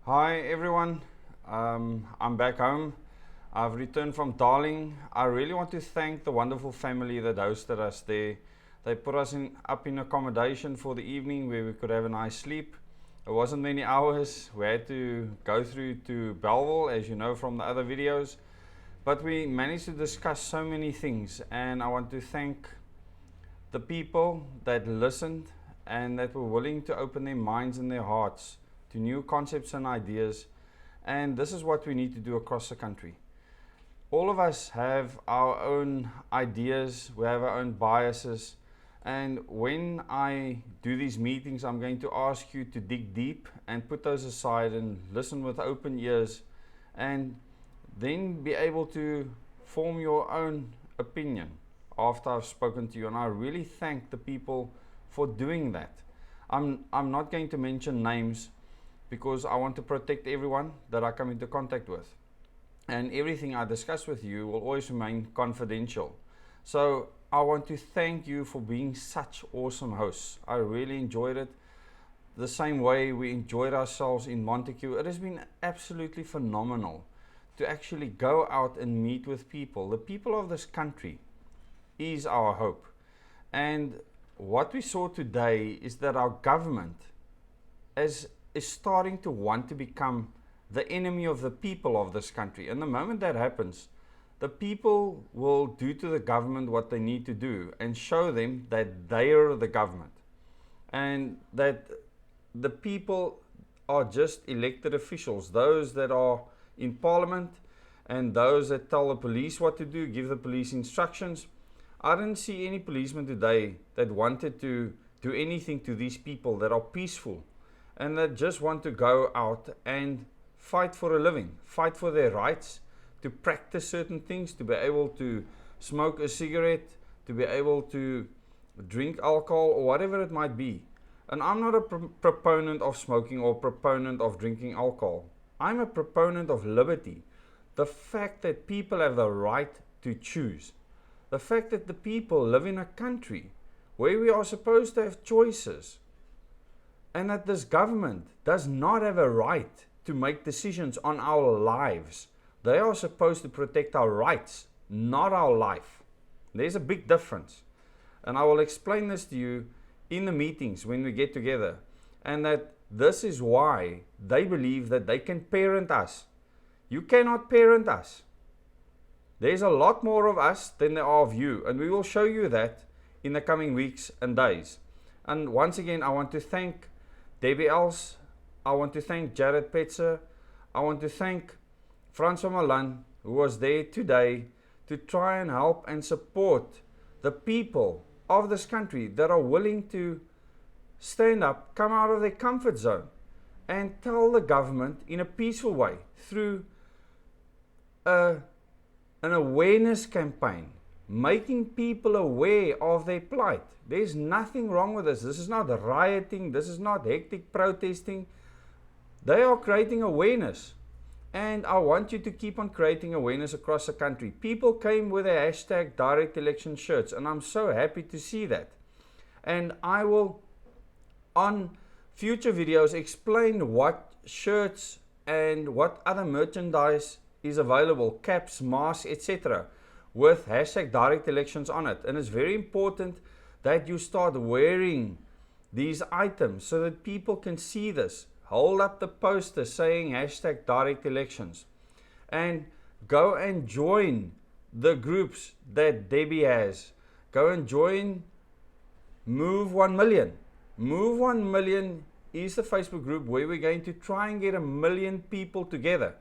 Hi everyone, I'm back home. I've returned from Darling. I really want to thank the wonderful family that hosted us there. They put us up in accommodation for the evening where we could have a nice sleep. It wasn't many hours. We had to go through to Belleville, as you know from the other videos. But we managed to discuss so many things, and I want to thank the people that listened and that were willing to open their minds and their hearts to new concepts and ideas. And this is what we need to do across the country. All of us have our own ideas, we have our own biases, and when I do these meetings, I'm going to ask you to dig deep and put those aside and listen with open ears, and then be able to form your own opinion after I've spoken to you. And I really thank the people for doing that. I'm not going to mention names because I want to protect everyone that I come into contact with. And everything I discuss with you will always remain confidential. So I want to thank you for being such awesome hosts. I really enjoyed it. The same way we enjoyed ourselves in Montague. It has been absolutely phenomenal to actually go out and meet with people. The people of this country is our hope. And what we saw today is that our government is starting to want to become the enemy of the people of this country. And the moment that happens, the people will do to the government what they need to do and show them that they are the government and that the people are just elected officials, those that are in parliament and those that tell the police what to do, give the police instructions. I didn't see any policeman today that wanted to do anything to these people that are peaceful and that just want to go out and fight for a living, fight for their rights, to practice certain things, to be able to smoke a cigarette, to be able to drink alcohol or whatever it might be. And I'm not a proponent of smoking or proponent of drinking alcohol. I'm a proponent of liberty. The fact that people have the right to choose. The fact that the people live in a country where we are supposed to have choices, and that this government does not have a right to make decisions on our lives. They are supposed to protect our rights, not our life. There's a big difference. And I will explain this to you in the meetings when we get together. And that this is why they believe that they can parent us. You cannot parent us. There's a lot more of us than there are of you. And we will show you that in the coming weeks and days. And once again, I want to thank Debbie Els. I want to thank Jared Petzer. I want to thank Francois Malan, who was there today to try and help and support the people of this country that are willing to stand up, come out of their comfort zone, and tell the government in a peaceful way through an awareness campaign, making people aware of their plight. There's nothing wrong with this. This is not rioting. This is not hectic protesting. They are creating awareness. And I want you to keep on creating awareness across the country. People came with a hashtag direct election shirts, and I'm so happy to see that. And I will, on future videos, explain what shirts and what other merchandise is available, caps, masks, etc., with hashtag direct elections on it. And it's very important that you start wearing these items so that people can see this. Hold up the poster saying hashtag direct elections and go and join the groups that Debbie has. Go and join Move 1 Million. Move 1 Million is the Facebook group where we're going to try and get 1 million people together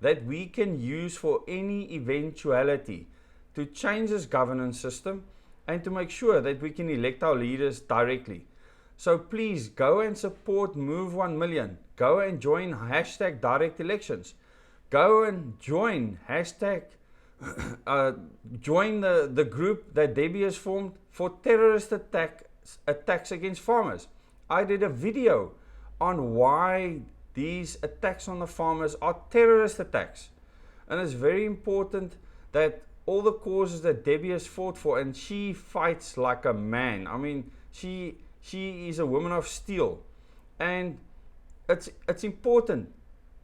that we can use for any eventuality to change this governance system and to make sure that we can elect our leaders directly. So please go and support Move 1 Million. Go and join hashtag direct elections. Go and join hashtag, join the group that Debbie has formed for terrorist attacks against farmers. I did a video on why these attacks on the farmers are terrorist attacks. And it's very important that all the causes that Debbie has fought for, and she fights like a man. I mean, she is a woman of steel. And it's important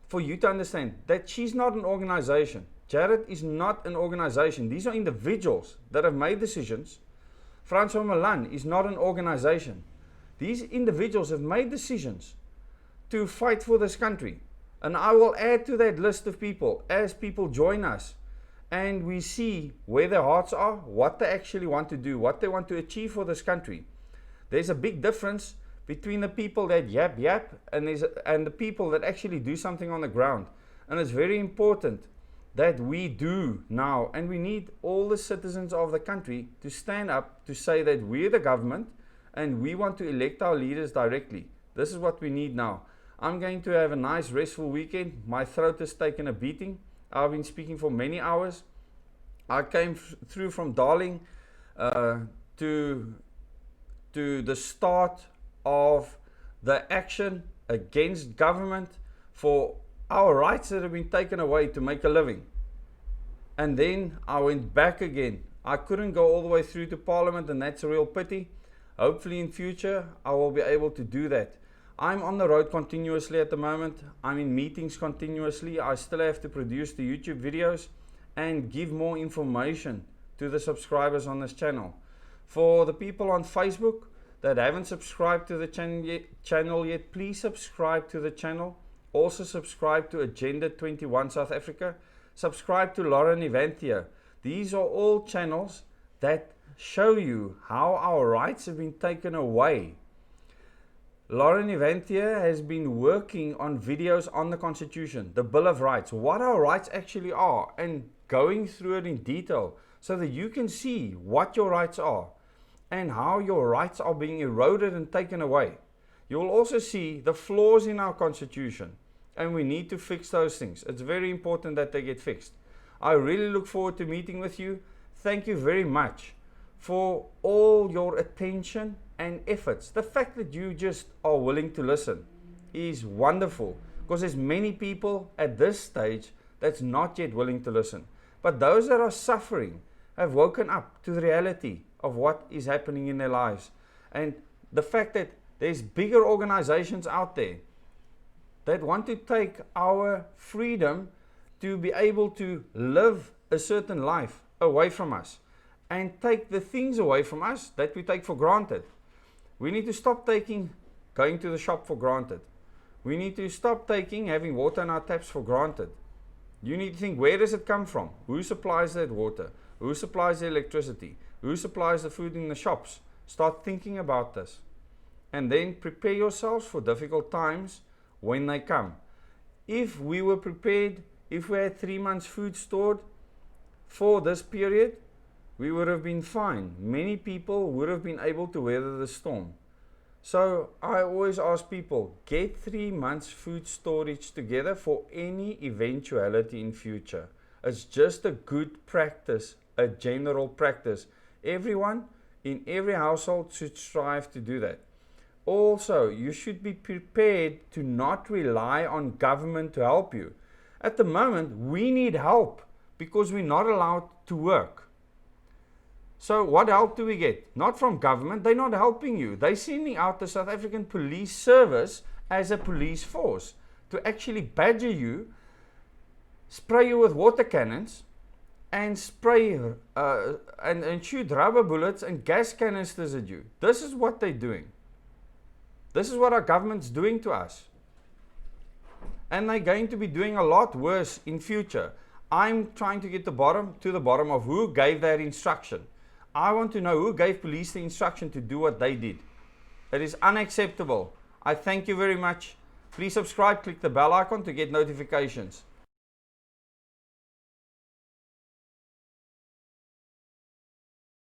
for you to understand that she's not an organization. Jared is not an organization. These are individuals that have made decisions. Francois Milan is not an organization. These individuals have made decisions to fight for this country. And I will add to that list of people as people join us and we see where their hearts are, what they actually want to do, what they want to achieve for this country. There's a big difference between the people that yap and the people that actually do something on the ground. And it's very important that we do now, and we need all the citizens of the country to stand up to say that we're the government and we want to elect our leaders directly. This is what we need now. I'm going to have a nice restful weekend. My throat has taken a beating. I've been speaking for many hours. I came through from Darling to the start of the action against government for our rights that have been taken away to make a living. And then I went back again. I couldn't go all the way through to Parliament, and that's a real pity. Hopefully in future I will be able to do that. I'm on the road continuously at the moment. I'm in meetings continuously. I still have to produce the YouTube videos and give more information to the subscribers on this channel. For the people on Facebook that haven't subscribed to the channel yet, please subscribe to the channel. Also subscribe to Agenda 21 South Africa. Subscribe to Lauren Evanthia. These are all channels that show you how our rights have been taken away. Lauren Evanthia has been working on videos on the Constitution, the Bill of Rights, what our rights actually are, and going through it in detail so that you can see what your rights are and how your rights are being eroded and taken away. You will also see the flaws in our Constitution, and we need to fix those things. It's very important that they get fixed. I really look forward to meeting with you. Thank you very much for all your attention and efforts. The fact that you just are willing to listen is wonderful, because there's many people at this stage that's not yet willing to listen. But those that are suffering have woken up to the reality of what is happening in their lives. And the fact that there's bigger organizations out there that want to take our freedom to be able to live a certain life away from us and take the things away from us that we take for granted. We need to stop taking going to the shop for granted. We need to stop taking having water in our taps for granted. You need to think, where does it come from? Who supplies that water? Who supplies the electricity? Who supplies the food in the shops? Start thinking about this. And then prepare yourselves for difficult times when they come. If we were prepared, if we had 3 months food stored for this period, we would have been fine. Many people would have been able to weather the storm. So I always ask people, get 3 months food storage together for any eventuality in future. It's just a good practice, a general practice. Everyone in every household should strive to do that. Also, you should be prepared to not rely on government to help you. At the moment, we need help because we're not allowed to work. So what help do we get? Not from government. They're not helping you. They're sending out the South African Police Service as a police force to actually badger you, spray you with water cannons, and spray and shoot rubber bullets and gas canisters at you. This is what they're doing. This is what our government's doing to us. And they're going to be doing a lot worse in future. I'm trying to get to the bottom of who gave that instruction. I want to know who gave police the instruction to do what they did. It is unacceptable. I thank you very much. Please subscribe, click the bell icon to get notifications.